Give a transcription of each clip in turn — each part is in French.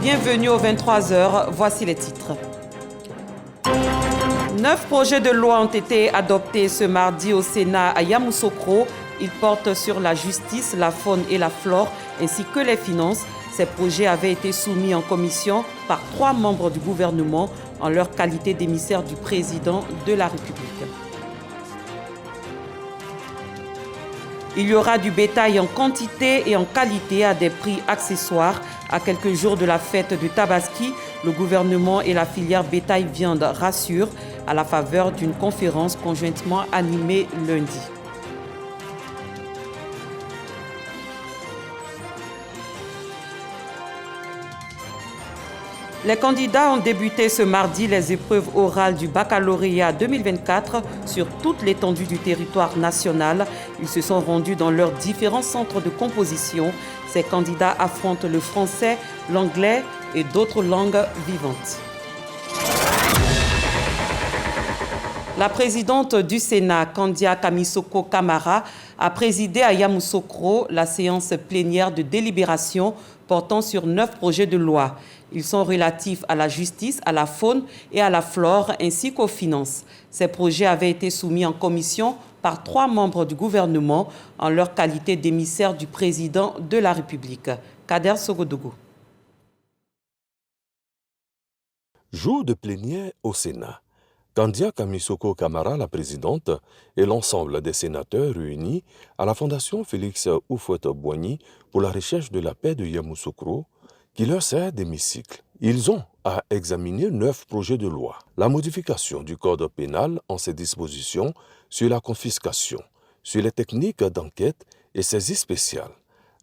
Bienvenue aux 23h, voici les titres. 9 projets de loi ont été adoptés ce mardi au Sénat à Yamoussoukro. Ils portent sur la justice, la faune et la flore, ainsi que les finances. Ces projets avaient été soumis en commission par 3 membres du gouvernement en leur qualité d'émissaire du président de la République. Il y aura du bétail en quantité et en qualité à des prix accessoires. À quelques jours de la fête de Tabaski, le gouvernement et la filière bétail-viande rassurent à la faveur d'une conférence conjointement animée lundi. Les candidats ont débuté ce mardi les épreuves orales du baccalauréat 2024 sur toute l'étendue du territoire national. Ils se sont rendus dans leurs différents centres de composition. Ces candidats affrontent le français, l'anglais et d'autres langues vivantes. La présidente du Sénat, Kandia Kamisoko Kamara, a présidé à Yamoussoukro la séance plénière de délibération portant sur 9 projets de loi. Ils sont relatifs à la justice, à la faune et à la flore, ainsi qu'aux finances. Ces projets avaient été soumis en commission par 3 membres du gouvernement en leur qualité d'émissaire du président de la République. Kader Sogodougou. Jour de plénière au Sénat. Kandia Kamisoko Kamara, la présidente, et l'ensemble des sénateurs réunis à la Fondation Félix Houphouët-Boigny pour la recherche de la paix de Yamoussoukro, qui leur sert d'hémicycle. Ils ont à examiner 9 projets de loi. La modification du code pénal en ses dispositions sur la confiscation, sur les techniques d'enquête et saisies spéciales,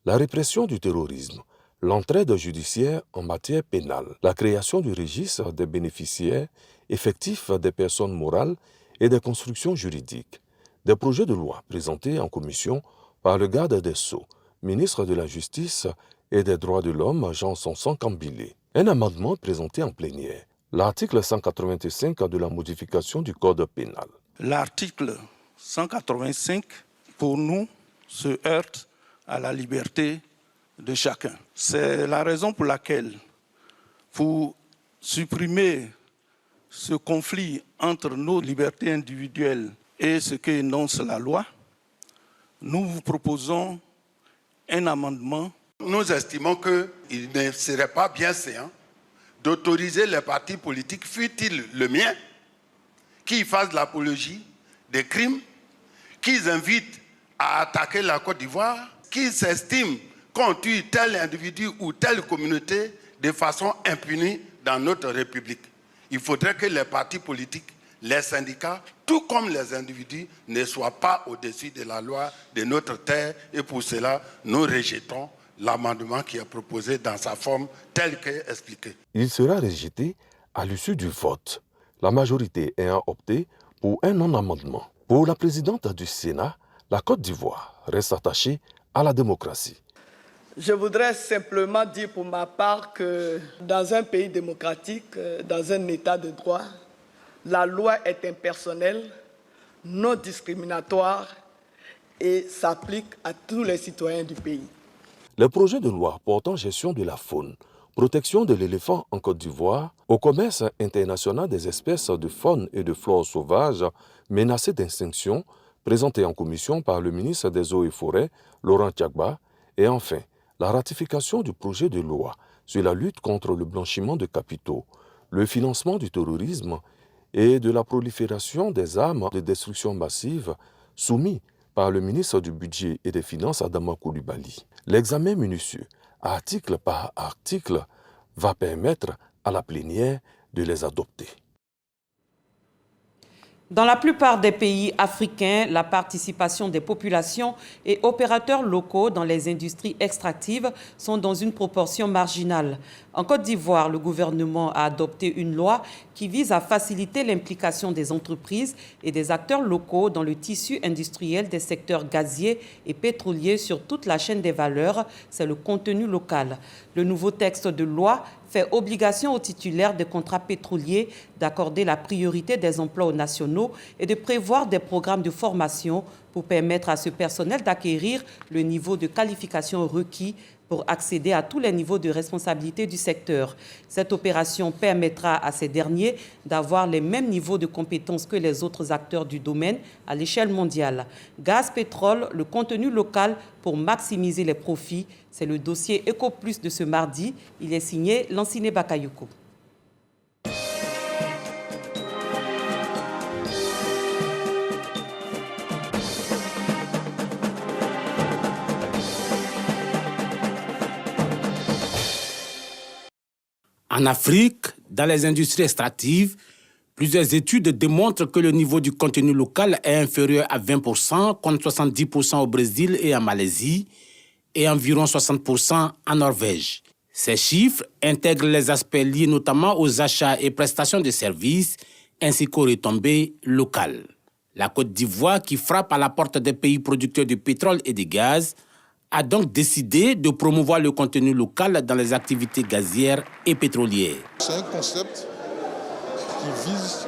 la répression du terrorisme, l'entraide judiciaire en matière pénale, la création du registre des bénéficiaires effectifs des personnes morales et des constructions juridiques. Des projets de loi présentés en commission par le garde des Sceaux, ministre de la Justice et des Droits de l'Homme, Jean Sanson Kambilé. Un amendement présenté en plénière. L'article 185 de la modification du Code pénal. L'article 185, pour nous, se heurte à la liberté de chacun. C'est la raison pour laquelle, pour supprimer ce conflit entre nos libertés individuelles et ce qu'énonce la loi, nous vous proposons un amendement. Nous estimons qu'il ne serait pas bien séant d'autoriser les partis politiques, fût-il le mien, qui fassent l'apologie des crimes, qui invitent à attaquer la Côte d'Ivoire, qui s'estiment qu'on tue tel individu ou telle communauté de façon impunie dans notre République. Il faudrait que les partis politiques, les syndicats, tout comme les individus, ne soient pas au-dessus de la loi de notre terre. Et pour cela, nous rejetons l'amendement qui est proposé dans sa forme telle qu'elle est expliquée. Il sera rejeté à l'issue du vote, la majorité ayant opté pour un non-amendement. Pour la présidente du Sénat, la Côte d'Ivoire reste attachée à la démocratie. Je voudrais simplement dire pour ma part que dans un pays démocratique, dans un état de droit, la loi est impersonnelle, non discriminatoire et s'applique à tous les citoyens du pays. Les projets de loi portant gestion de la faune, protection de l'éléphant en Côte d'Ivoire, au commerce international des espèces de faune et de flore sauvages menacées d'extinction, présentés en commission par le ministre des Eaux et Forêts, Laurent Tiagba, et enfin, la ratification du projet de loi sur la lutte contre le blanchiment de capitaux, le financement du terrorisme et de la prolifération des armes de destruction massive soumis par le ministre du Budget et des Finances, Adama Coulibaly. L'examen minutieux, article par article, va permettre à la plénière de les adopter. Dans la plupart des pays africains, la participation des populations et opérateurs locaux dans les industries extractives sont dans une proportion marginale. En Côte d'Ivoire, le gouvernement a adopté une loi qui vise à faciliter l'implication des entreprises et des acteurs locaux dans le tissu industriel des secteurs gaziers et pétroliers sur toute la chaîne des valeurs. C'est le contenu local. Le nouveau texte de loi fait obligation aux titulaires des contrats pétroliers d'accorder la priorité des emplois nationaux et de prévoir des programmes de formation pour permettre à ce personnel d'acquérir le niveau de qualification requis pour accéder à tous les niveaux de responsabilité du secteur. Cette opération permettra à ces derniers d'avoir les mêmes niveaux de compétences que les autres acteurs du domaine à l'échelle mondiale. Gaz, pétrole, le contenu local pour maximiser les profits, c'est le dossier EcoPlus de ce mardi. Il est signé Lansine Bakayoko. En Afrique, dans les industries extractives, plusieurs études démontrent que le niveau du contenu local est inférieur à 20%, contre 70% au Brésil et en Malaisie, et environ 60% en Norvège. Ces chiffres intègrent les aspects liés notamment aux achats et prestations de services, ainsi qu'aux retombées locales. La Côte d'Ivoire, qui frappe à la porte des pays producteurs de pétrole et de gaz, a donc décidé de promouvoir le contenu local dans les activités gazières et pétrolières. C'est un concept qui vise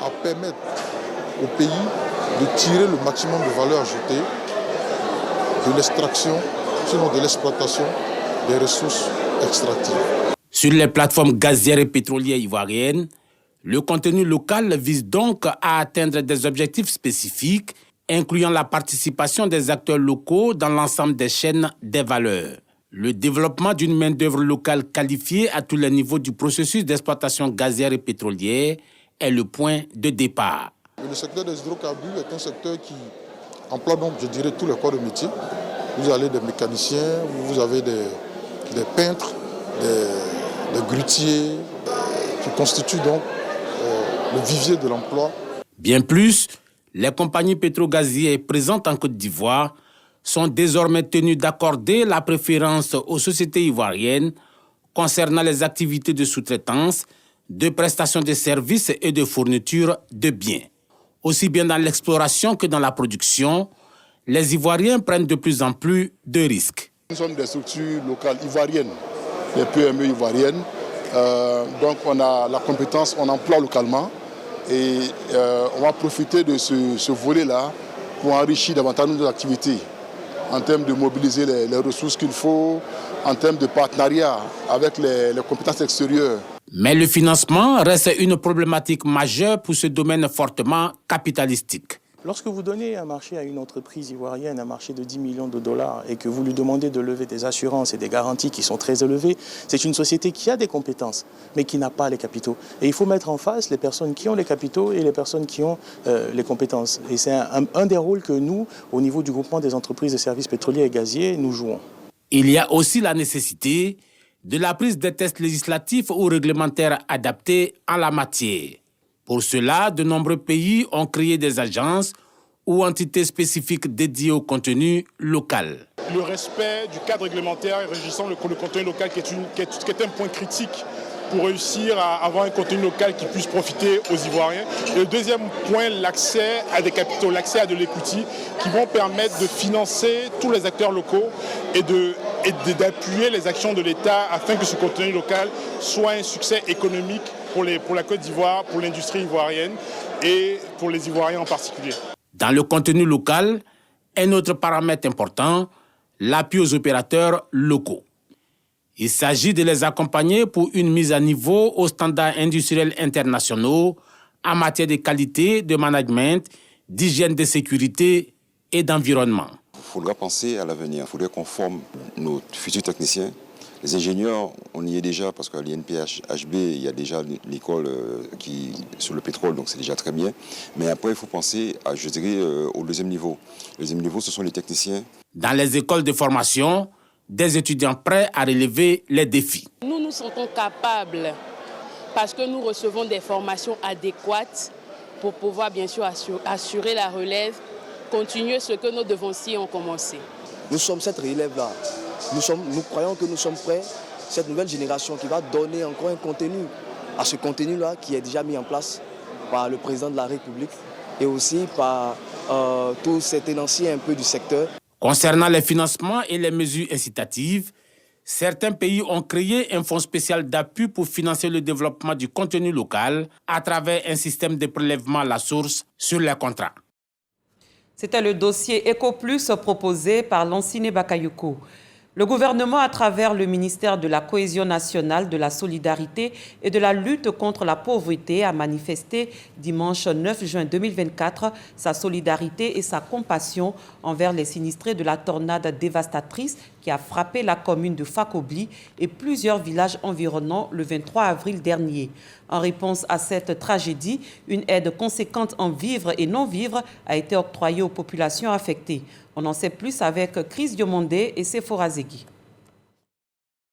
à permettre au pays de tirer le maximum de valeur ajoutée de l'extraction, sinon de l'exploitation des ressources extractives. Sur les plateformes gazières et pétrolières ivoiriennes, le contenu local vise donc à atteindre des objectifs spécifiques, incluant la participation des acteurs locaux dans l'ensemble des chaînes des valeurs. Le développement d'une main-d'œuvre locale qualifiée à tous les niveaux du processus d'exploitation gazière et pétrolière est le point de départ. Le secteur des hydrocarbures est un secteur qui emploie donc, je dirais, tous les corps de métier. Vous avez des mécaniciens, vous avez des peintres, des grutiers, qui constituent donc le vivier de l'emploi. Bien plus, les compagnies pétrogazières présentes en Côte d'Ivoire sont désormais tenues d'accorder la préférence aux sociétés ivoiriennes concernant les activités de sous-traitance, de prestation de services et de fourniture de biens. Aussi bien dans l'exploration que dans la production, les Ivoiriens prennent de plus en plus de risques. Nous sommes des structures locales ivoiriennes, les PME ivoiriennes. Donc on a la compétence, on emploie localement. Et on va profiter de ce volet-là pour enrichir davantage nos activités en termes de mobiliser les ressources qu'il faut, en termes de partenariat avec les compétences extérieures. Mais le financement reste une problématique majeure pour ce domaine fortement capitalistique. Lorsque vous donnez un marché à une entreprise ivoirienne, un marché de 10 millions de dollars, et que vous lui demandez de lever des assurances et des garanties qui sont très élevées, c'est une société qui a des compétences, mais qui n'a pas les capitaux. Et il faut mettre en face les personnes qui ont les capitaux et les personnes qui ont les compétences. Et c'est un des rôles que nous, au niveau du groupement des entreprises de services pétroliers et gaziers, nous jouons. Il y a aussi la nécessité de la prise des tests législatifs ou réglementaires adaptés en la matière. Pour cela, de nombreux pays ont créé des agences ou entités spécifiques dédiées au contenu local. Le respect du cadre réglementaire régissant le contenu local qui est un point critique pour réussir à avoir un contenu local qui puisse profiter aux Ivoiriens. Et le deuxième point, l'accès à des capitaux, l'accès à de l'equity qui vont permettre de financer tous les acteurs locaux et d'appuyer les actions de l'État afin que ce contenu local soit un succès économique pour la Côte d'Ivoire, pour l'industrie ivoirienne et pour les Ivoiriens en particulier. Dans le contenu local, un autre paramètre important, l'appui aux opérateurs locaux. Il s'agit de les accompagner pour une mise à niveau aux standards industriels internationaux en matière de qualité, de management, d'hygiène de sécurité et d'environnement. Il faudra penser à l'avenir. Il faudrait qu'on forme nos futurs techniciens. Les ingénieurs, on y est déjà parce qu'à l'INPHB, il y a déjà l'école sur le pétrole, donc c'est déjà très bien. Mais après, il faut penser, je dirais, au deuxième niveau. Le deuxième niveau, ce sont les techniciens. Dans les écoles de formation, des étudiants prêts à relever les défis. Nous nous sentons capables, parce que nous recevons des formations adéquates pour pouvoir bien sûr assurer la relève, continuer ce que nos devanciers ont commencé. Nous sommes cette relève-là. Nous croyons que nous sommes prêts, cette nouvelle génération qui va donner encore un contenu à ce contenu-là qui est déjà mis en place par le président de la République et aussi par tous ces tenanciers un peu du secteur. Concernant les financements et les mesures incitatives, certains pays ont créé un fonds spécial d'appui pour financer le développement du contenu local à travers un système de prélèvement à la source sur les contrats. C'était le dossier EcoPlus proposé par Lansine Bakayoko. Le gouvernement, à travers le ministère de la Cohésion nationale, de la Solidarité et de la lutte contre la pauvreté, a manifesté dimanche 9 juin 2024 sa solidarité et sa compassion envers les sinistrés de la tornade dévastatrice qui a frappé la commune de Fakobli et plusieurs villages environnants le 23 avril dernier. En réponse à cette tragédie, une aide conséquente en vivres et non-vivres a été octroyée aux populations affectées. On en sait plus avec Chris Diomondé et Sephora Zegui.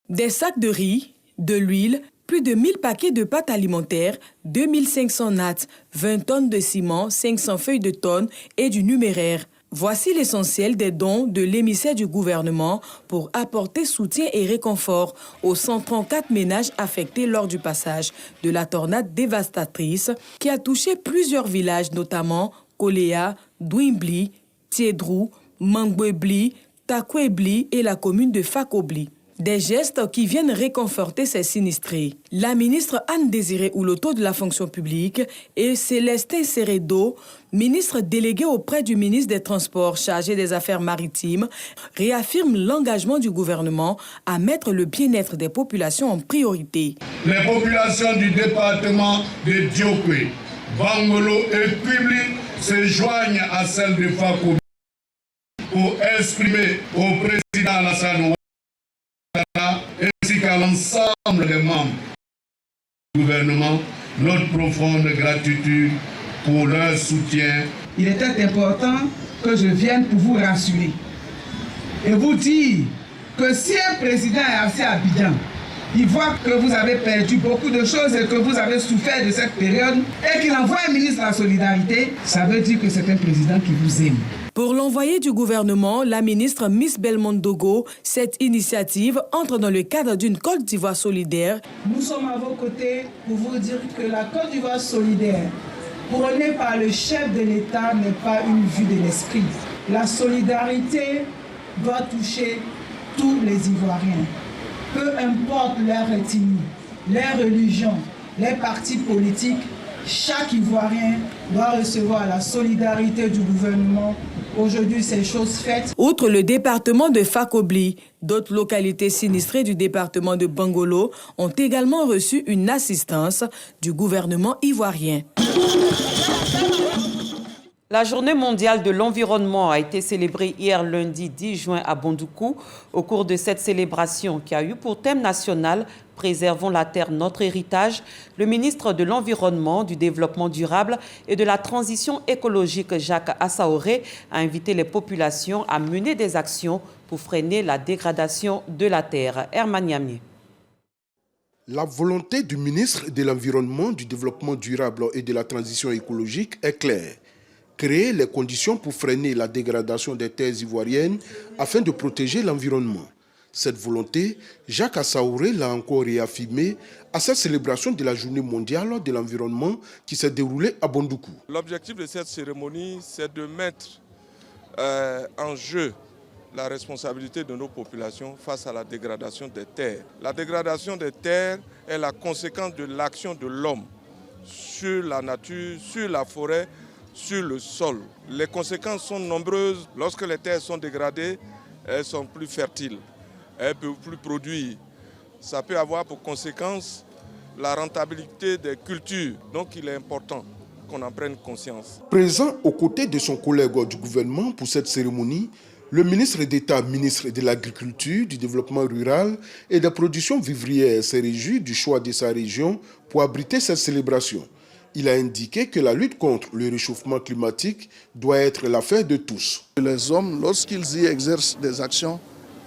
Des sacs de riz, de l'huile, plus de 1000 paquets de pâtes alimentaires, 2500 nattes, 20 tonnes de ciment, 500 feuilles de tonnes et du numéraire. Voici l'essentiel des dons de l'émissaire du gouvernement pour apporter soutien et réconfort aux 134 ménages affectés lors du passage de la tornade dévastatrice qui a touché plusieurs villages, notamment Koléa, Douimbli, Tiedrou, Mangbebli, Takwebli et la commune de Fakobli. Des gestes qui viennent réconforter ces sinistrés. La ministre Anne-Désirée Ouloto de la fonction publique et Célestin Seredo, ministre délégué auprès du ministre des Transports chargé des Affaires maritimes, réaffirment l'engagement du gouvernement à mettre le bien-être des populations en priorité. Les populations du département de Diokwe, Bangolo et Kwibli se joignent à celles de Fakobli pour exprimer au président Alassane Ouattara ainsi qu'à l'ensemble des membres du gouvernement notre profonde gratitude pour leur soutien. Il était important que je vienne pour vous rassurer et vous dire que si un président est assis à Abidjan, il voit que vous avez perdu beaucoup de choses et que vous avez souffert de cette période et qu'il envoie un ministre de la Solidarité, ça veut dire que c'est un président qui vous aime. Pour l'envoyé du gouvernement, la ministre Miss Belmondo Dogo, cette initiative entre dans le cadre d'une Côte d'Ivoire solidaire. Nous sommes à vos côtés pour vous dire que la Côte d'Ivoire solidaire, prônée par le chef de l'État, n'est pas une vue de l'esprit. La solidarité doit toucher tous les Ivoiriens. Peu importe leur ethnie, leur religion, les partis politiques, chaque Ivoirien doit recevoir la solidarité du gouvernement. Aujourd'hui, c'est chose faite. Outre le département de Fakobli, d'autres localités sinistrées du département de Bangolo ont également reçu une assistance du gouvernement ivoirien. La journée mondiale de l'environnement a été célébrée hier lundi 10 juin à Bondoukou. Au cours de cette célébration qui a eu pour thème national « Préservons la terre, notre héritage », le ministre de l'Environnement, du Développement durable et de la Transition écologique Jacques Assaoré a invité les populations à mener des actions pour freiner la dégradation de la terre. Herman Yamé. La volonté du ministre de l'Environnement, du Développement durable et de la Transition écologique est claire. Créer les conditions pour freiner la dégradation des terres ivoiriennes afin de protéger l'environnement. Cette volonté, Jacques Assaoré l'a encore réaffirmé à cette célébration de la Journée mondiale de l'environnement qui s'est déroulée à Bondoukou. L'objectif de cette cérémonie, c'est de mettre en jeu la responsabilité de nos populations face à la dégradation des terres. La dégradation des terres est la conséquence de l'action de l'homme sur la nature, sur la forêt, sur le sol. Les conséquences sont nombreuses. Lorsque les terres sont dégradées, elles sont plus fertiles, elles ne peuvent plus produire. Ça peut avoir pour conséquence la rentabilité des cultures. Donc il est important qu'on en prenne conscience. Présent aux côtés de son collègue du gouvernement pour cette cérémonie, le ministre d'État, ministre de l'Agriculture, du Développement rural et de la production vivrière s'est réjoui du choix de sa région pour abriter cette célébration. Il a indiqué que la lutte contre le réchauffement climatique doit être l'affaire de tous. Les hommes, lorsqu'ils y exercent des actions,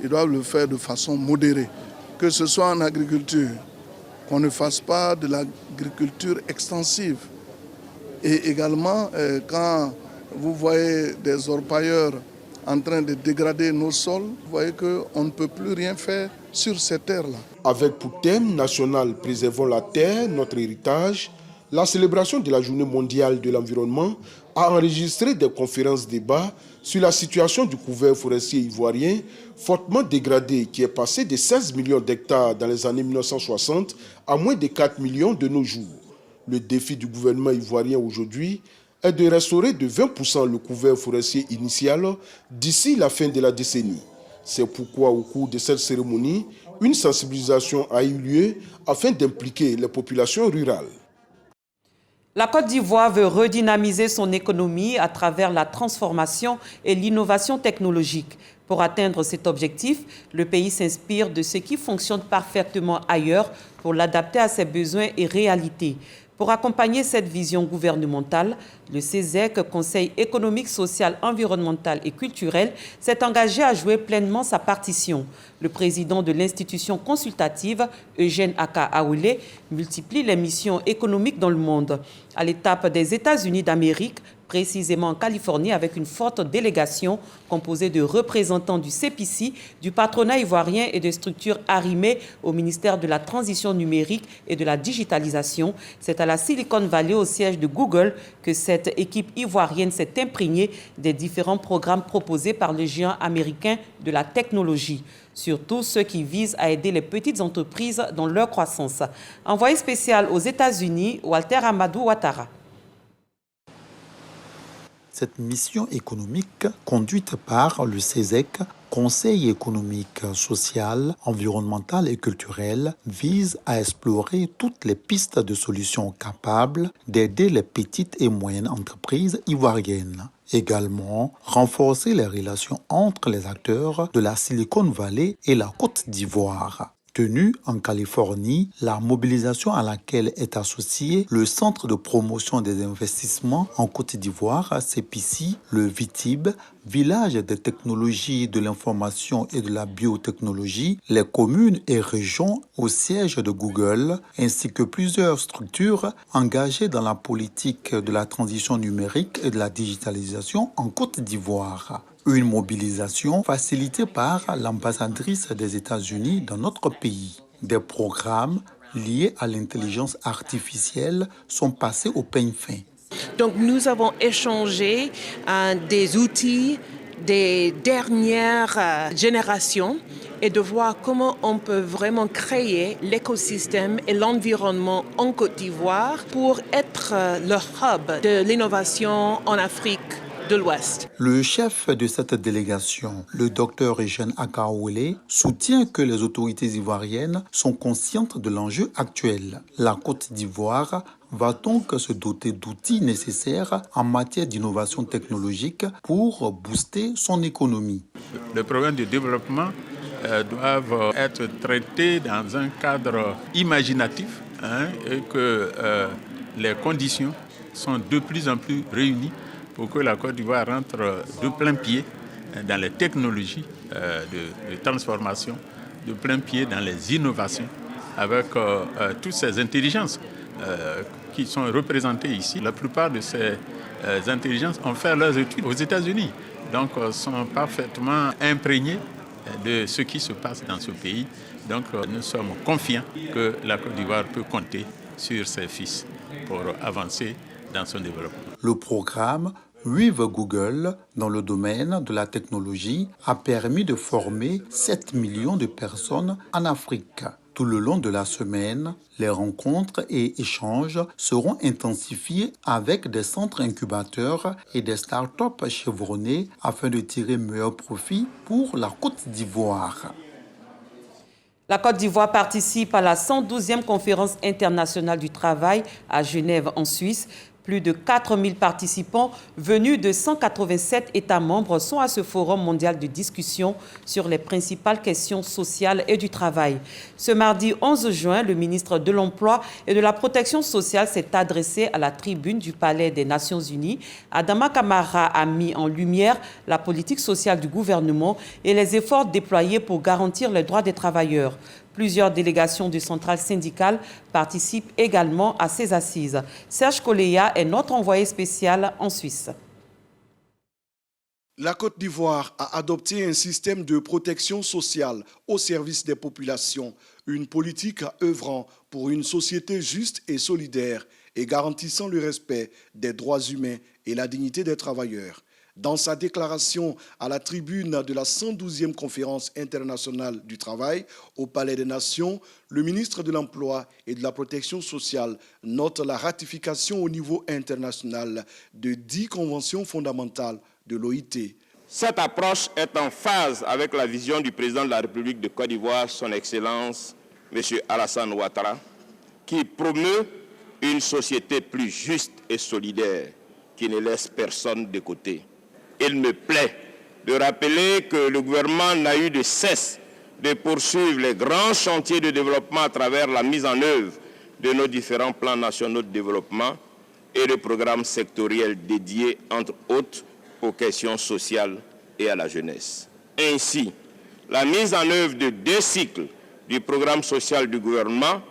ils doivent le faire de façon modérée. Que ce soit en agriculture, qu'on ne fasse pas de l'agriculture extensive. Et également, quand vous voyez des orpailleurs en train de dégrader nos sols, vous voyez qu'on ne peut plus rien faire sur ces terres-là. Avec pour thème national « Préservons la terre, notre héritage », la célébration de la Journée mondiale de l'environnement a enregistré des conférences-débats sur la situation du couvert forestier ivoirien fortement dégradé qui est passé de 16 millions d'hectares dans les années 1960 à moins de 4 millions de nos jours. Le défi du gouvernement ivoirien aujourd'hui est de restaurer de 20% le couvert forestier initial d'ici la fin de la décennie. C'est pourquoi au cours de cette cérémonie, une sensibilisation a eu lieu afin d'impliquer les populations rurales. La Côte d'Ivoire veut redynamiser son économie à travers la transformation et l'innovation technologique. Pour atteindre cet objectif, le pays s'inspire de ce qui fonctionne parfaitement ailleurs pour l'adapter à ses besoins et réalités. Pour accompagner cette vision gouvernementale, le CESEC, Conseil économique, social, environnemental et culturel, s'est engagé à jouer pleinement sa partition. Le président de l'institution consultative, Eugène Aka Aoulé, multiplie les missions économiques dans le monde. À l'étape des États-Unis d'Amérique, précisément en Californie, avec une forte délégation composée de représentants du CEPICI, du patronat ivoirien et de structures arrimées au ministère de la Transition numérique et de la digitalisation. C'est à la Silicon Valley, au siège de Google, que cette équipe ivoirienne s'est imprégnée des différents programmes proposés par le géant américain de la technologie. Surtout ceux qui visent à aider les petites entreprises dans leur croissance. Envoyé spécial aux États-Unis, Walter Amadou Ouattara. Cette mission économique, conduite par le CESEC, Conseil économique, social, environnemental et culturel, vise à explorer toutes les pistes de solutions capables d'aider les petites et moyennes entreprises ivoiriennes. Également, renforcer les relations entre les acteurs de la Silicon Valley et la Côte d'Ivoire. Tenue en Californie, la mobilisation à laquelle est associé le Centre de promotion des investissements en Côte d'Ivoire, CEPICI, le VITIB, Village des technologies de l'information et de la biotechnologie, les communes et régions au siège de Google, ainsi que plusieurs structures engagées dans la politique de la transition numérique et de la digitalisation en Côte d'Ivoire. Une mobilisation facilitée par l'ambassadrice des États-Unis dans notre pays. Des programmes liés à l'intelligence artificielle sont passés au peigne fin. Donc nous avons échangé des outils des dernières générations et de voir comment on peut vraiment créer l'écosystème et l'environnement en Côte d'Ivoire pour être le hub de l'innovation en Afrique de l'Ouest. Le chef de cette délégation, le docteur Eugène Aka Aoulé, soutient que les autorités ivoiriennes sont conscientes de l'enjeu actuel. La Côte d'Ivoire va donc se doter d'outils nécessaires en matière d'innovation technologique pour booster son économie. Les problèmes de développement doivent être traités dans un cadre imaginatif et que les conditions sont de plus en plus réunies pour que la Côte d'Ivoire rentre de plein pied dans les technologies de transformation, de plein pied dans les innovations, avec toutes ces intelligences qui sont représentées ici. La plupart de ces intelligences ont fait leurs études aux États-Unis, donc sont parfaitement imprégnés de ce qui se passe dans ce pays. Donc nous sommes confiants que la Côte d'Ivoire peut compter sur ses fils pour avancer dans son développement. Le programme With Google dans le domaine de la technologie a permis de former 7 millions de personnes en Afrique. Tout le long de la semaine, les rencontres et échanges seront intensifiés avec des centres incubateurs et des startups chevronnés afin de tirer meilleur profit pour la Côte d'Ivoire. La Côte d'Ivoire participe à la 112e conférence internationale du travail à Genève en Suisse. Plus de 4000 participants venus de 187 États membres sont à ce forum mondial de discussion sur les principales questions sociales et du travail. Ce mardi 11 juin, le ministre de l'Emploi et de la Protection sociale s'est adressé à la tribune du Palais des Nations Unies. Adama Kamara a mis en lumière la politique sociale du gouvernement et les efforts déployés pour garantir les droits des travailleurs. Plusieurs délégations de centrales syndicales participent également à ces assises. Serge Koleya est notre envoyé spécial en Suisse. La Côte d'Ivoire a adopté un système de protection sociale au service des populations, une politique œuvrant pour une société juste et solidaire et garantissant le respect des droits humains et la dignité des travailleurs. Dans sa déclaration à la tribune de la 112e conférence internationale du travail au Palais des Nations, le ministre de l'Emploi et de la Protection sociale note la ratification au niveau international de 10 conventions fondamentales de l'OIT. Cette approche est en phase avec la vision du président de la République de Côte d'Ivoire, son Excellence, M. Alassane Ouattara, qui promeut une société plus juste et solidaire qui ne laisse personne de côté. Il me plaît de rappeler que le gouvernement n'a eu de cesse de poursuivre les grands chantiers de développement à travers la mise en œuvre de nos différents plans nationaux de développement et de programmes sectoriels dédiés, entre autres, aux questions sociales et à la jeunesse. Ainsi, la mise en œuvre de 2 cycles du programme social du gouvernement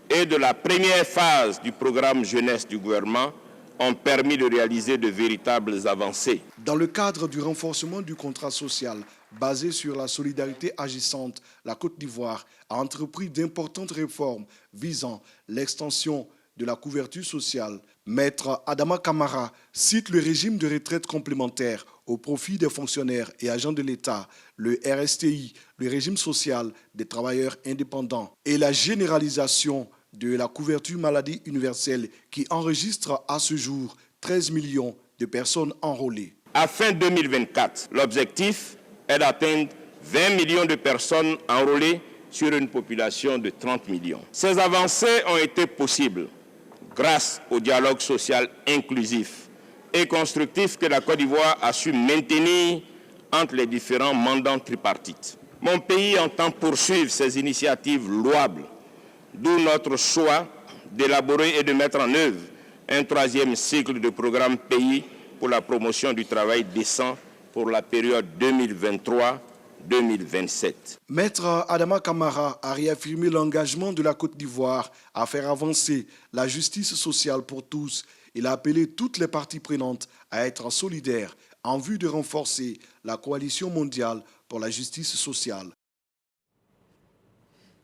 et de la première phase du programme jeunesse du gouvernement ont permis de réaliser de véritables avancées. Dans le cadre du renforcement du contrat social basé sur la solidarité agissante, la Côte d'Ivoire a entrepris d'importantes réformes visant l'extension de la couverture sociale. Maître Adama Camara cite le régime de retraite complémentaire au profit des fonctionnaires et agents de l'État, le RSTI, le régime social des travailleurs indépendants et la généralisation de la couverture maladie universelle qui enregistre à ce jour 13 millions de personnes enrôlées. À fin 2024, l'objectif est d'atteindre 20 millions de personnes enrôlées sur une population de 30 millions. Ces avancées ont été possibles grâce au dialogue social inclusif et constructif que la Côte d'Ivoire a su maintenir entre les différents mandants tripartites. Mon pays entend poursuivre ces initiatives louables, d'où notre choix d'élaborer et de mettre en œuvre un 3e cycle de programme pays pour la promotion du travail décent pour la période 2023-2027. Maître Adama Camara a réaffirmé l'engagement de la Côte d'Ivoire à faire avancer la justice sociale pour tous. Il a appelé toutes les parties prenantes à être solidaires en vue de renforcer la coalition mondiale pour la justice sociale.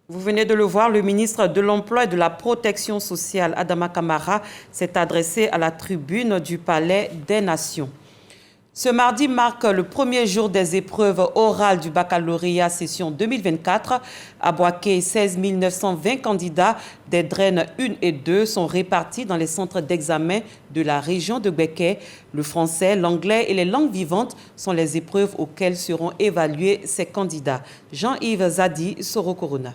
Vous venez de le voir, le ministre de l'Emploi et de la Protection sociale, Adama Camara, s'est adressé à la tribune du Palais des Nations. Ce mardi marque le premier jour des épreuves orales du baccalauréat session 2024. À Boaké, 16 920 candidats des DREN 1 et 2 sont répartis dans les centres d'examen de la région de Béké. Le français, l'anglais et les langues vivantes sont les épreuves auxquelles seront évalués ces candidats. Jean-Yves Zadi, Soro Corona.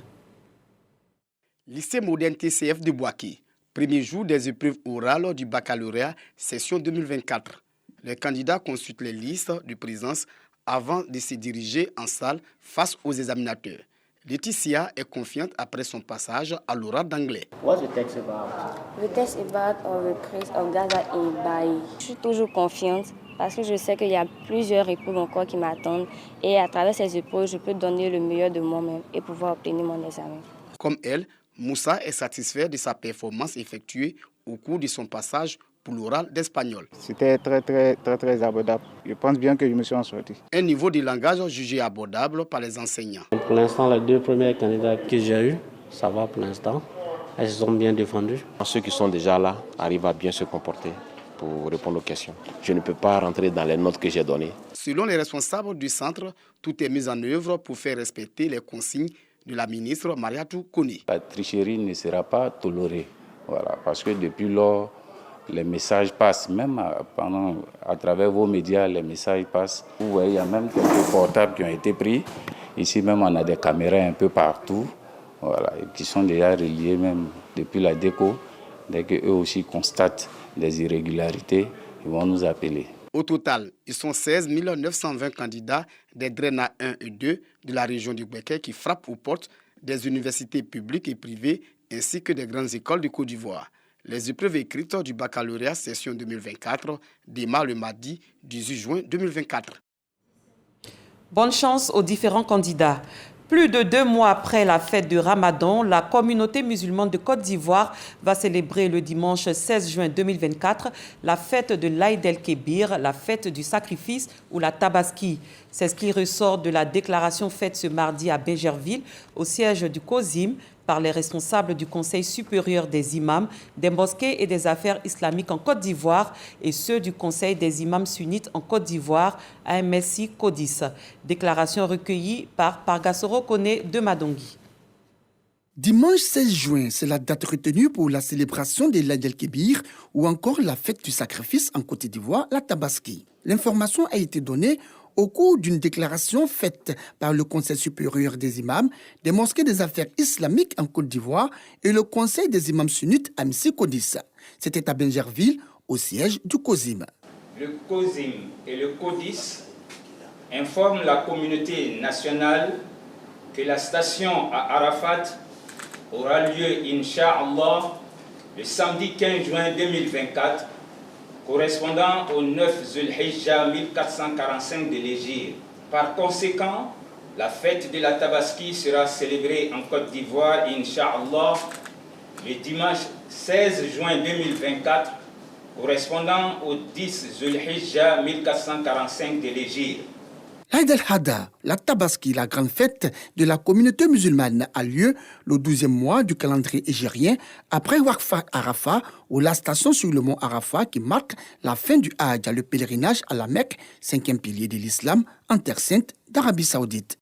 Lycée moderne TCF de Boaké, premier jour des épreuves orales du baccalauréat session 2024. Les candidats consultent les listes de présence avant de se diriger en salle face aux examinateurs. Laetitia est confiante après son passage à l'oral d'anglais. What's the text about? The text about the praise of Gaza et Baï. Je suis toujours confiante parce que je sais qu'il y a plusieurs épreuves encore qui m'attendent et à travers ces épreuves, je peux donner le meilleur de moi-même et pouvoir obtenir mon examen. Comme elle, Moussa est satisfait de sa performance effectuée au cours de son passage pour l'oral d'espagnol. C'était très abordable. Je pense bien que je me suis en sorti. Un niveau de langage jugé abordable par les enseignants. Pour l'instant, les 2 premiers candidats que j'ai eus, ça va pour l'instant. Elles sont bien défendus. Ceux qui sont déjà là arrivent à bien se comporter pour répondre aux questions. Je ne peux pas rentrer dans les notes que j'ai données. Selon les responsables du centre, tout est mis en œuvre pour faire respecter les consignes de la ministre Mariatou Koni. La tricherie ne sera pas tolérée. Voilà, parce que depuis lors, les messages passent, même à travers vos médias, les messages passent. Vous voyez, il y a même quelques portables qui ont été pris. Ici même, on a des caméras un peu partout, voilà, qui sont déjà reliées même depuis la déco. Dès qu'eux aussi constatent des irrégularités, ils vont nous appeler. Au total, ils sont 16 920 candidats des DRENA 1 et 2 de la région du Béké qui frappent aux portes des universités publiques et privées ainsi que des grandes écoles de Côte d'Ivoire. Les épreuves écrites du baccalauréat session 2024 démarrent le mardi 18 juin 2024. Bonne chance aux différents candidats. Plus de 2 mois après la fête de Ramadan, la communauté musulmane de Côte d'Ivoire va célébrer le dimanche 16 juin 2024 la fête de l'Aïd el-Kébir, la fête du sacrifice ou la Tabaski. C'est ce qui ressort de la déclaration faite ce mardi à Bégerville, au siège du COSIM, par les responsables du Conseil supérieur des imams, des mosquées et des affaires islamiques en Côte d'Ivoire et ceux du Conseil des imams sunnites en Côte d'Ivoire, AMSI Codis. Déclaration recueillie par Pargasoro Kone de Madongi. Dimanche 16 juin, c'est la date retenue pour la célébration de l'Aïd el-Kébir ou encore la fête du sacrifice en Côte d'Ivoire, la Tabaski. L'information a été donnée Au cours d'une déclaration faite par le Conseil supérieur des imams, des mosquées des affaires islamiques en Côte d'Ivoire et le Conseil des imams sunnites à Mssi-Codis. C'était à Bingerville, au siège du COSIM. Le COSIM et le CODIS informent la communauté nationale que la station à Arafat aura lieu, Inch'Allah, le samedi 15 juin 2024, correspondant au 9 Zulhijja 1445 de l'Hégire. Par conséquent, la fête de la Tabaski sera célébrée en Côte d'Ivoire, Inch'Allah, le dimanche 16 juin 2024, correspondant au 10 Zulhijja 1445 de l'Hégire. L'Aïd el-Hadha, la Tabaski, la grande fête de la communauté musulmane, a lieu le 12e mois du calendrier hégérien après Waqfa Arafat ou la station sur le mont Arafat qui marque la fin du Hajj, le pèlerinage à la Mecque, 5e pilier de l'islam en terre sainte d'Arabie Saoudite.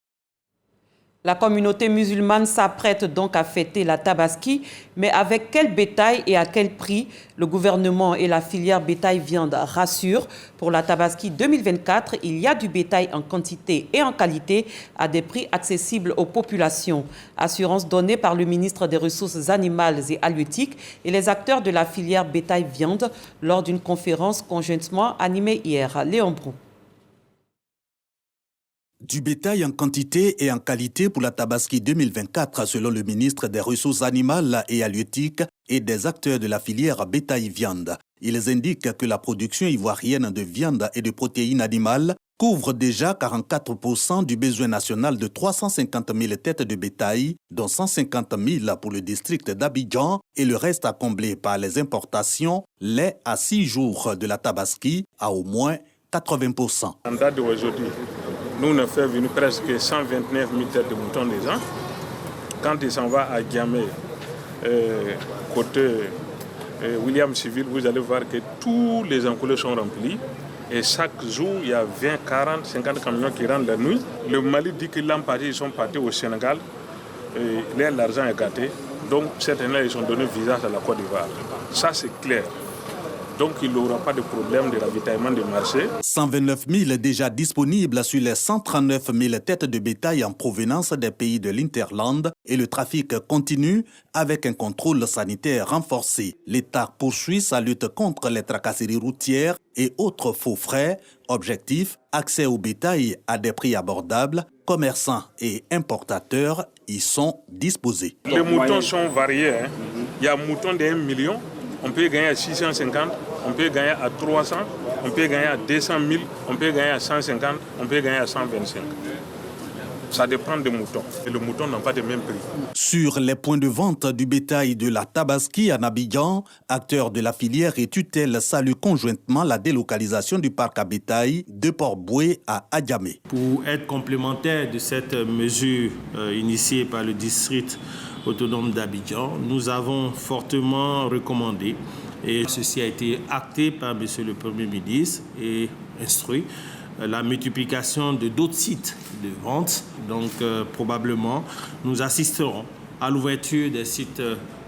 La communauté musulmane s'apprête donc à fêter la Tabaski, mais avec quel bétail et à quel prix? Le gouvernement et la filière bétail-viande rassurent. Pour la Tabaski 2024, il y a du bétail en quantité et en qualité à des prix accessibles aux populations. Assurance donnée par le ministre des Ressources animales et halieutiques et les acteurs de la filière bétail-viande lors d'une conférence conjointement animée hier. Léon Brou. Du bétail en quantité et en qualité pour la Tabaski 2024, selon le ministre des Ressources animales et halieutiques et des acteurs de la filière bétail-viande. Ils indiquent que la production ivoirienne de viande et de protéines animales couvre déjà 44% du besoin national de 350 000 têtes de bétail, dont 150 000 pour le district d'Abidjan et le reste à combler par les importations, les à 6 jours de la Tabaski à au moins 80%. En date d'aujourd'hui, nous on a fait venir presque 129 000 têtes de moutons déjà. Quand il s'en va à Diamé, côté William Civil, vous allez voir que tous les encoulés sont remplis. Et chaque jour, il y a 20, 40, 50 camions qui rentrent la nuit. Le Mali dit que l'an passé, ils sont partis au Sénégal. L'argent est gâté. Donc, cette année, ils ont donné visa à la Côte d'Ivoire. Ça, c'est clair. Donc, il n'aura pas de problème de ravitaillement de marché. 129 000 déjà disponibles sur les 139 000 têtes de bétail en provenance des pays de l'Interland et le trafic continue avec un contrôle sanitaire renforcé. L'État poursuit sa lutte contre les tracasseries routières et autres faux frais. Objectif, accès au bétail à des prix abordables. Commerçants et importateurs y sont disposés. Les moutons sont variés. Il y a un mouton de 1 million. On peut gagner à 650, on peut gagner à 300, on peut gagner à 200 000, on peut gagner à 150, on peut gagner à 125. Ça dépend des moutons. Et le mouton n'a pas le même prix. Sur les points de vente du bétail de la Tabaski en Abidjan, acteurs de la filière et tutelle saluent conjointement la délocalisation du parc à bétail de Port-Boué à Adjamé. Pour être complémentaire de cette mesure initiée par le district autonome d'Abidjan, nous avons fortement recommandé, et ceci a été acté par M. le Premier ministre et instruit, la multiplication de d'autres sites de vente. Donc probablement, nous assisterons à l'ouverture des sites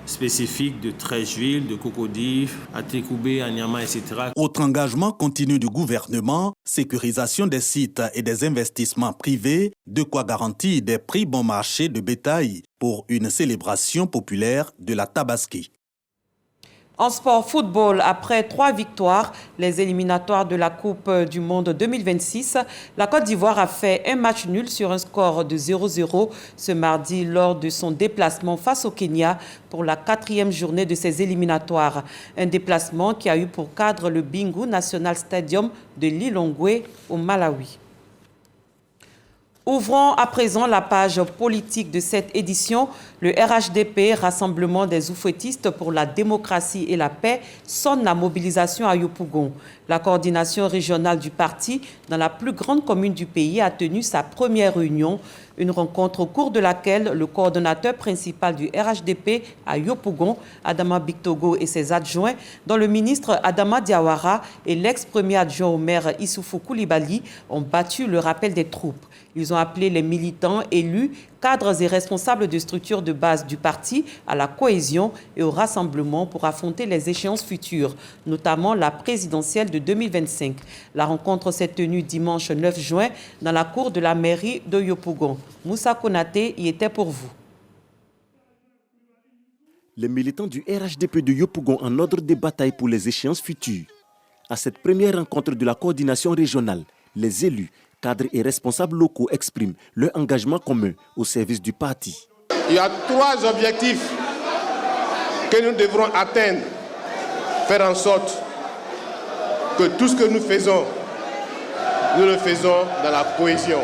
spécifiques de Treichville, de Cocody, à Tékoubé, à Niama, etc. Autre engagement continu du gouvernement, sécurisation des sites et des investissements privés, de quoi garantir des prix bon marché de bétail pour une célébration populaire de la Tabaski. En sport football, après 3 victoires, les éliminatoires de la Coupe du Monde 2026, la Côte d'Ivoire a fait un match nul sur un score de 0-0 ce mardi lors de son déplacement face au Kenya pour la 4e journée de ces éliminatoires. Un déplacement qui a eu pour cadre le Bingu National Stadium de Lilongwe au Malawi. Ouvrons à présent la page politique de cette édition. Le RHDP, Rassemblement des oufouettistes pour la démocratie et la paix, sonne la mobilisation à Yopougon. La coordination régionale du parti, dans la plus grande commune du pays, a tenu sa première réunion. Une rencontre au cours de laquelle le coordonnateur principal du RHDP à Yopougon, Adama Bictogo et ses adjoints, dont le ministre Adama Diawara et l'ex-premier adjoint au maire Issoufou Koulibaly, ont battu le rappel des troupes. Ils ont appelé les militants élus cadres et responsables de structures de base du parti à la cohésion et au rassemblement pour affronter les échéances futures, notamment la présidentielle de 2025. La rencontre s'est tenue dimanche 9 juin dans la cour de la mairie de Yopougon. Moussa Konaté y était pour vous. Les militants du RHDP de Yopougon en ordre de bataille pour les échéances futures. À cette première rencontre de la coordination régionale, les élus, cadres et responsables locaux expriment leur engagement commun au service du parti. Il y a 3 objectifs que nous devrons atteindre. Faire en sorte que tout ce que nous le faisons dans la cohésion.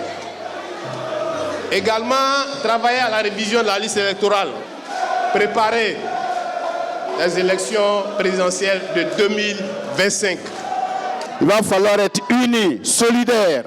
Également, travailler à la révision de la liste électorale. Préparer les élections présidentielles de 2025. Il va falloir être unis, solidaires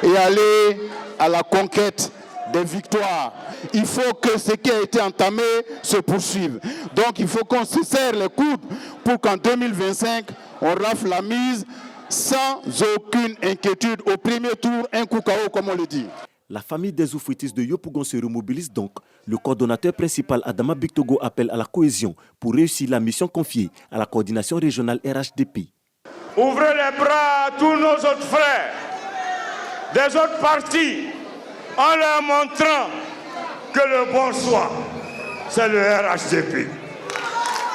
et aller à la conquête des victoires. Il faut que ce qui a été entamé se poursuive. Donc il faut qu'on se serre les coudes pour qu'en 2025, on rafle la mise sans aucune inquiétude. Au premier tour, un coup KO, comme on le dit. La famille des oufouettistes de Yopougon se remobilise donc. Le coordonnateur principal Adama Bictogo appelle à la cohésion pour réussir la mission confiée à la coordination régionale RHDP. Ouvrez les bras à tous nos autres frères des autres partis en leur montrant que le bon choix, c'est le RHDP.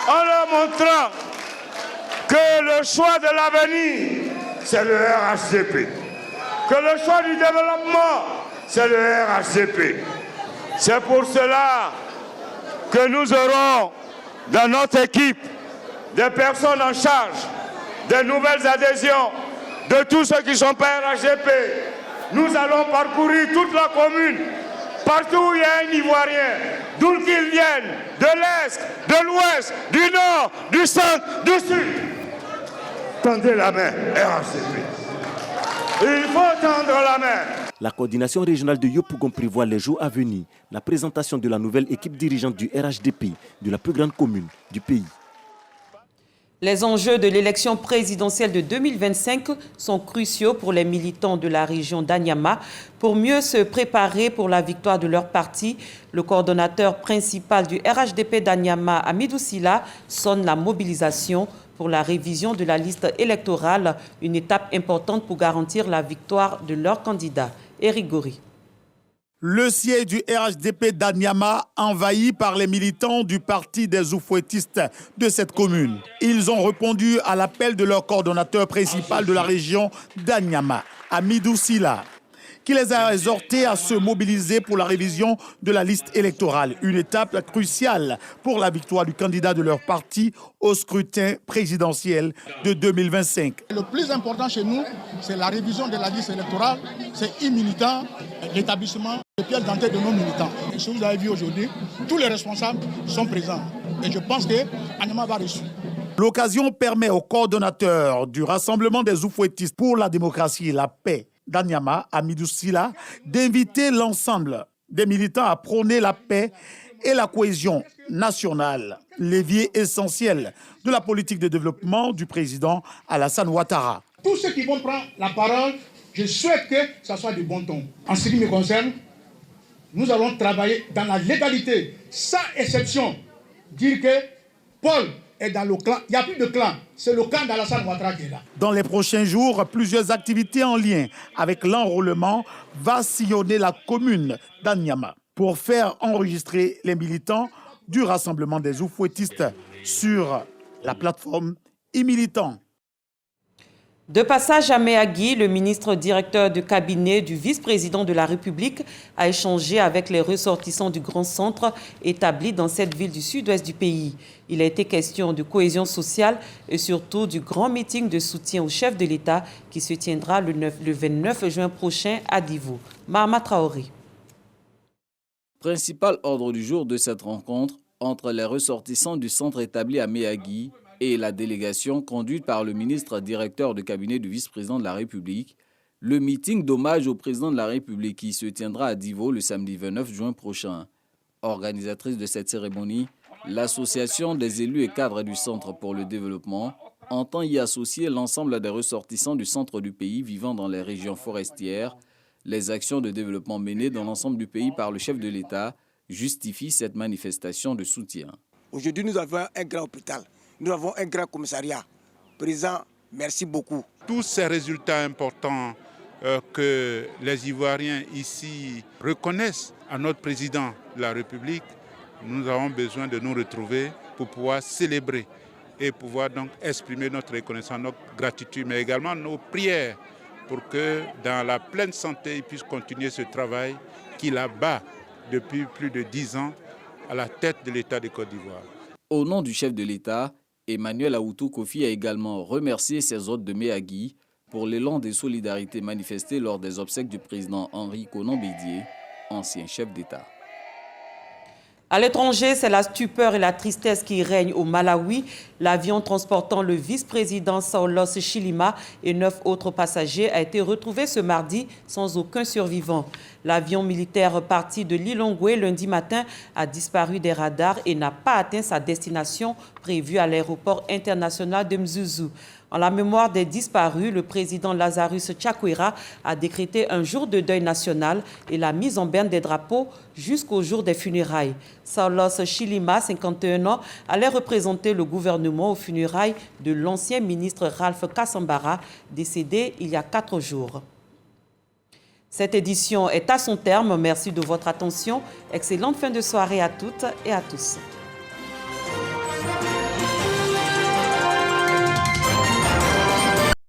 En leur montrant que le choix de l'avenir, c'est le RHDP. Que le choix du développement, c'est le RHDP. C'est pour cela que nous aurons dans notre équipe des personnes en charge des nouvelles adhésions de tous ceux qui ne sont pas RHDP. Nous allons parcourir toute la commune, partout où il y a un Ivoirien, d'où qu'ils viennent, de l'Est, de l'Ouest, du Nord, du Centre, du Sud. Tendez la main, RHDP. Il faut tendre la main. La coordination régionale de Yopougon prévoit les jours à venir la présentation de la nouvelle équipe dirigeante du RHDP de la plus grande commune du pays. Les enjeux de l'élection présidentielle de 2025 sont cruciaux pour les militants de la région d'Anyama. Pour mieux se préparer pour la victoire de leur parti, le coordonnateur principal du RHDP d'Anyama, Amidou Sila, sonne la mobilisation pour la révision de la liste électorale, une étape importante pour garantir la victoire de leur candidat. Éric Gori. Le siège du RHDP d'Anyama envahi par les militants du parti des oufouettistes de cette commune. Ils ont répondu à l'appel de leur coordonnateur principal de la région d'Anyama, Amidou Sila, qui les a exhortés à se mobiliser pour la révision de la liste électorale, une étape cruciale pour la victoire du candidat de leur parti au scrutin présidentiel de 2025. Le plus important chez nous, c'est la révision de la liste électorale. C'est immédiat, l'établissement de pièces d'entrée de nos militants. Et ce que vous avez vu aujourd'hui, tous les responsables sont présents. Et je pense que Anyama va réussir. L'occasion permet au coordonnateur du Rassemblement des oufouettistes pour la démocratie et la paix d'Anyama, Amidou Sila, d'inviter l'ensemble des militants à prôner la paix et la cohésion nationale, levier essentiel de la politique de développement du président Alassane Ouattara. Tous ceux qui vont prendre la parole, je souhaite que ça soit du bon ton. En ce qui me concerne, nous allons travailler dans la légalité, sans exception. Dire que Paul est dans le clan, il n'y a plus de clan, c'est le clan d'Alassane Ouattara qui est là. Dans les prochains jours, plusieurs activités en lien avec l'enrôlement vont sillonner la commune d'Anyama pour faire enregistrer les militants du Rassemblement des oufouettistes sur la plateforme e-militant. De passage à Méagui, le ministre directeur de cabinet du vice-président de la République a échangé avec les ressortissants du grand centre établi dans cette ville du sud-ouest du pays. Il a été question de cohésion sociale et surtout du grand meeting de soutien au chef de l'État qui se tiendra le 29 juin prochain à Divo. Mahama Traoré. Principal ordre du jour de cette rencontre entre les ressortissants du centre établi à Méagui et la délégation conduite par le ministre directeur de cabinet du vice-président de la République, le meeting d'hommage au président de la République qui se tiendra à Divo le samedi 29 juin prochain. Organisatrice de cette cérémonie, l'association des élus et cadres du Centre pour le développement entend y associer l'ensemble des ressortissants du centre du pays vivant dans les régions forestières, Les actions de développement menées dans l'ensemble du pays par le chef de l'État justifient cette manifestation de soutien. Aujourd'hui, nous avons un grand hôpital, nous avons un grand commissariat. Président, merci beaucoup. Tous ces résultats importants que les Ivoiriens ici reconnaissent à notre président de la République, nous avons besoin de nous retrouver pour pouvoir célébrer et pouvoir donc exprimer notre reconnaissance, notre gratitude, mais également nos prières pour que dans la pleine santé, il puisse continuer ce travail qu'il abat depuis plus de 10 ans à la tête de l'État de Côte d'Ivoire. Au nom du chef de l'État, Emmanuel Ahoutou Kofi a également remercié ses hôtes de Méagui pour l'élan de solidarité manifesté lors des obsèques du président Henri Konan Bédié, ancien chef d'État. À l'étranger, c'est la stupeur et la tristesse qui règnent au Malawi. L'avion transportant le vice-président Saulos Chilima et 9 autres passagers a été retrouvé ce mardi sans aucun survivant. L'avion militaire parti de Lilongwe lundi matin a disparu des radars et n'a pas atteint sa destination prévue à l'aéroport international de Mzuzu. En la mémoire des disparus, le président Lazarus Chakwera a décrété un jour de deuil national et la mise en berne des drapeaux jusqu'au jour des funérailles. Saulos Chilima, 51 ans, allait représenter le gouvernement aux funérailles de l'ancien ministre Ralph Kassambara, décédé il y a 4 jours. Cette édition est à son terme. Merci de votre attention. Excellente fin de soirée à toutes et à tous.